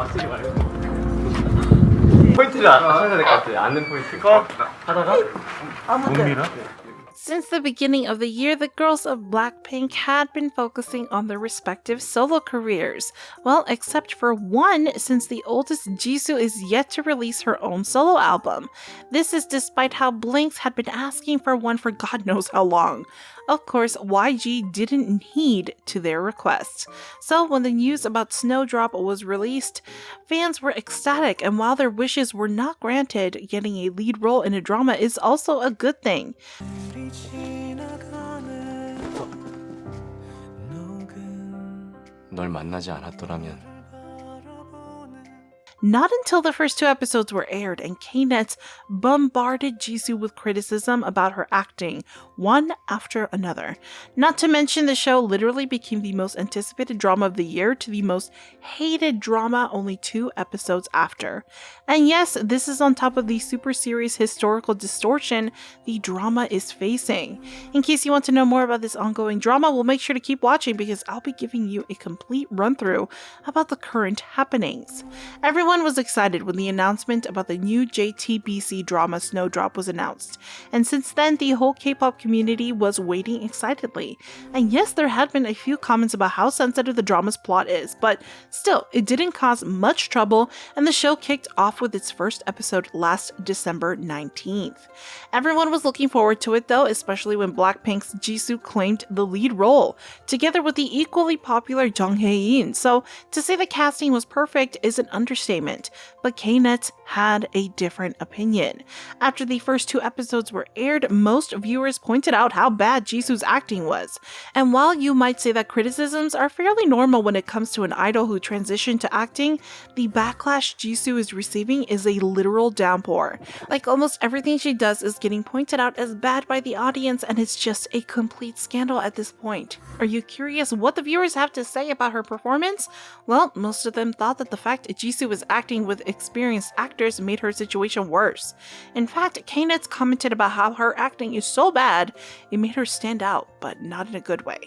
쓰지 말고 포인트를 하셔야 될 것 같아요. 앉는 포인트 하다가 몸이라? Since the beginning of the year, the girls of Blackpink had been focusing on their respective solo careers. Well, except for one, since the oldest Jisoo is yet to release her own solo album. This is despite how Blinks had been asking for one for God knows how long. Of course, YG didn't heed to their request. So when the news about Snowdrop was released, fans were ecstatic, and while their wishes were not granted, getting a lead role in a drama is also a good thing. 널 만나지 않았더라면 Not until the first two episodes were aired and Knetz bombarded Jisoo with criticism about her acting, one after another. Not to mention the show literally became the most anticipated drama of the year to the most hated drama only 2 episodes after. And yes, this is on top of the super serious historical distortion the drama is facing. In case you want to know more about this ongoing drama, we'll make sure to keep watching because I'll be giving you a complete run-through about the current happenings. Everyone was excited when the announcement about the new JTBC drama Snowdrop was announced, and since then the whole K-pop community was waiting excitedly. And yes, there had been a few comments about how sensitive the drama's plot is, but still, it didn't cause much trouble, and the show kicked off with its first episode last December 19th. Everyone was looking forward to it though, especially when Blackpink's Jisoo claimed the lead role, together with the equally popular Jung Hae-in, so to say the casting was perfect is an understatement. But Knetz had a different opinion. After the first 2 episodes were aired, most viewers pointed out how bad Jisoo's acting was. And while you might say that criticisms are fairly normal when it comes to an idol who transitioned to acting, the backlash Jisoo is receiving is a literal downpour. Like almost everything she does is getting pointed out as bad by the audience, and it's just a complete scandal at this point. Are you curious what the viewers have to say about her performance? Well, most of them thought that the fact Jisoo was acting with experienced actors made her situation worse. In fact, Knetz commented about how her acting is so bad, it made her stand out, but not in a good way.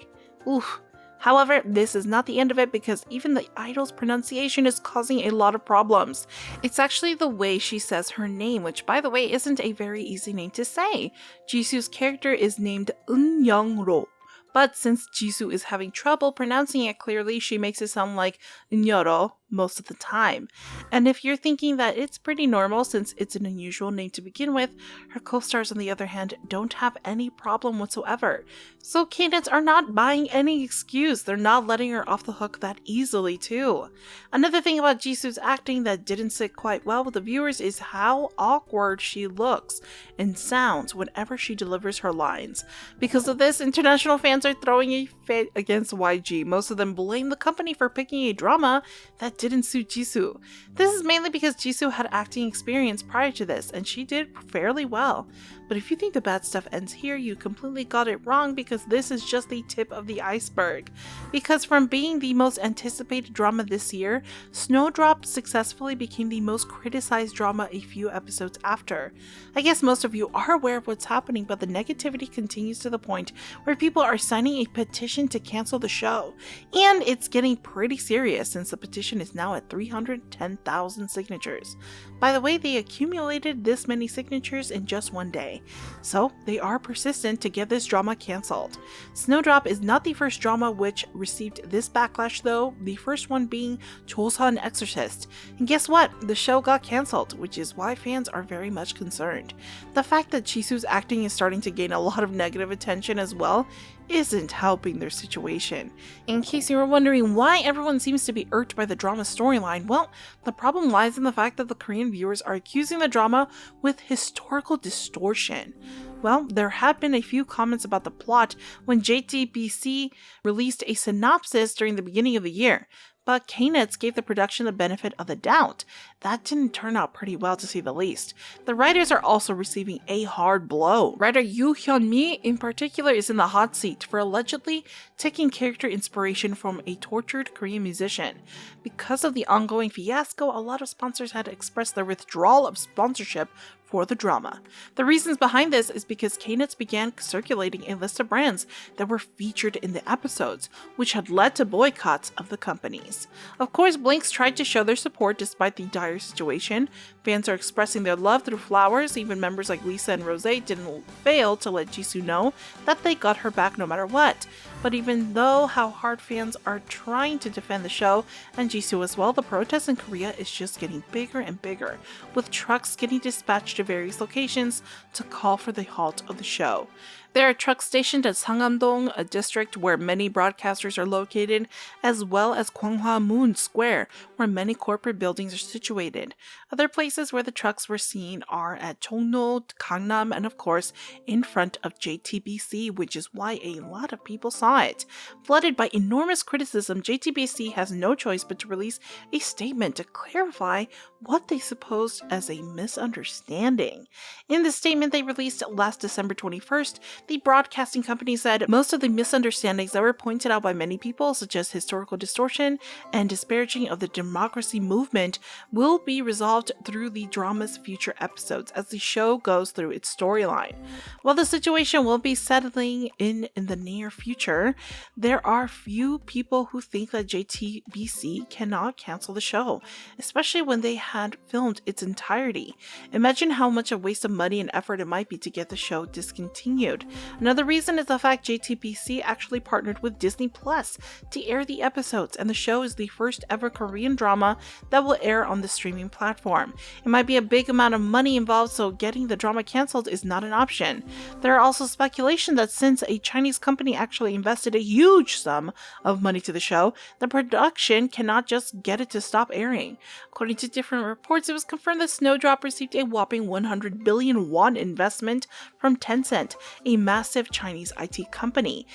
Oof. However, this is not the end of it because even the idol's pronunciation is causing a lot of problems. It's actually the way she says her name, which by the way isn't a very easy name to say. Jisoo's character is named Eun-young-ro. But since Jisoo is having trouble pronouncing it clearly, she makes it sound like Nyoro most of the time. And if you're thinking that it's pretty normal since it's an unusual name to begin with, her co-stars on the other hand don't have any problem whatsoever. So candidates are not buying any excuse, they're not letting her off the hook that easily too. Another thing about Jisoo's acting that didn't sit quite well with the viewers is how awkward she looks and sounds whenever she delivers her lines. Because of this, international fans are throwing a fit against YG. Most of them blame the company for picking a drama that didn't suit Jisoo. This is mainly because Jisoo had acting experience prior to this, and she did fairly well. But if you think the bad stuff ends here, you completely got it wrong because this is just the tip of the iceberg. Because from being the most anticipated drama this year, Snowdrop successfully became the most criticized drama a few episodes after. I guess most of you are aware of what's happening, but the negativity continues to the point where people are signing a petition to cancel the show. And it's getting pretty serious since the petition is now at 310,000 signatures. By the way, they accumulated this many signatures in just one day. So they are persistent to get this drama cancelled. Snowdrop is not the first drama which received this backlash though, the first one being Chosun Exorcist. And guess what? The show got cancelled, which is why fans are very much concerned. The fact that Jisoo's acting is starting to gain a lot of negative attention as well isn't helping their situation. In case you were wondering why everyone seems to be irked by the drama storyline, well, the problem lies in the fact that the Korean viewers are accusing the drama with historical distortion. Well, there had been a few comments about the plot when JTBC released a synopsis during the beginning of the year, but Knetz gave the production the benefit of the doubt. That didn't turn out pretty well to say the least. The writers are also receiving a hard blow. Writer Yoo Hyun-mi in particular is in the hot seat for allegedly taking character inspiration from a tortured Korean musician. Because of the ongoing fiasco, a lot of sponsors had expressed their withdrawal of sponsorship for the drama. The reasons behind this is because Knetz began circulating a list of brands that were featured in the episodes, which had led to boycotts of the companies. Of course, Blinks tried to show their support despite the dire situation. Fans are expressing their love through flowers. Even members like Lisa and Rose didn't fail to let Jisoo know that they got her back no matter what. But even though how hard fans are trying to defend the show, and Jisoo as well, the protests in Korea is just getting bigger and bigger, with trucks getting dispatched to various locations to call for the halt of the show. There are trucks stationed at Sangam-dong, a district where many broadcasters are located, as well as Gwanghwamun Square, where many corporate buildings are situated. Other places where the trucks were seen are at Chongno, Gangnam, and of course, in front of JTBC, which is why a lot of people saw it. Flooded by enormous criticism, JTBC has no choice but to release a statement to clarify what they supposed as a misunderstanding. In the statement they released last December 21st, the broadcasting company said most of the misunderstandings that were pointed out by many people, such as historical distortion and disparaging of the democracy movement, will be resolved through the drama's future episodes as the show goes through its storyline. While the situation will be settling in the near future, there are few people who think that JTBC cannot cancel the show, especially when they had filmed its entirety. Imagine how much a waste of money and effort it might be to get the show discontinued. Another reason is the fact JTBC actually partnered with Disney Plus to air the episodes, and the show is the first ever Korean drama that will air on the streaming platform. It might be a big amount of money involved, so getting the drama cancelled is not an option. There are also speculation that since a Chinese company actually invested a huge sum of money to the show, the production cannot just get it to stop airing. According to different reports, it was confirmed that Snowdrop received a whopping 100 billion won investment from Tencent, a massive Chinese IT company.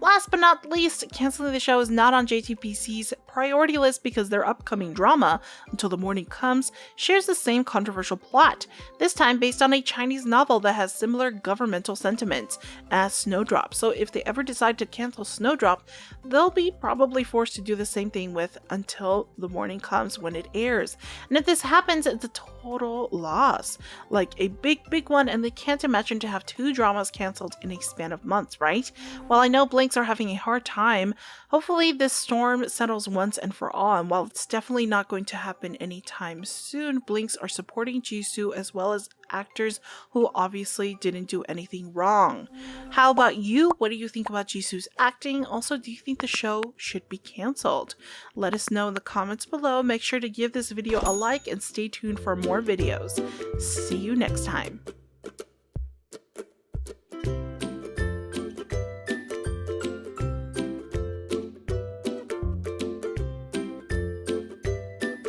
Last but not least, canceling the show is not on JTBC's priority list because their upcoming drama, Until the Morning Comes, shares the same controversial plot, this time based on a Chinese novel that has similar governmental sentiments as Snowdrop. So if they ever decide to cancel Snowdrop, they'll be probably forced to do the same thing with Until the Morning Comes when it airs. And if this happens, it's a total loss. Like a big one, and they can't imagine to have two dramas cancelled in a span of months, right? While I know Blinks are having a hard time, hopefully this storm settles once and for all, and while it's definitely not going to happen anytime soon, Blinks are supporting Jisoo as well as actors who obviously didn't do anything wrong. How about you? What do you think about Jisoo's acting? Also, do you think the show should be cancelled? Let us know in the comments below. Make sure to give this video a like and stay tuned for more videos. See you next time.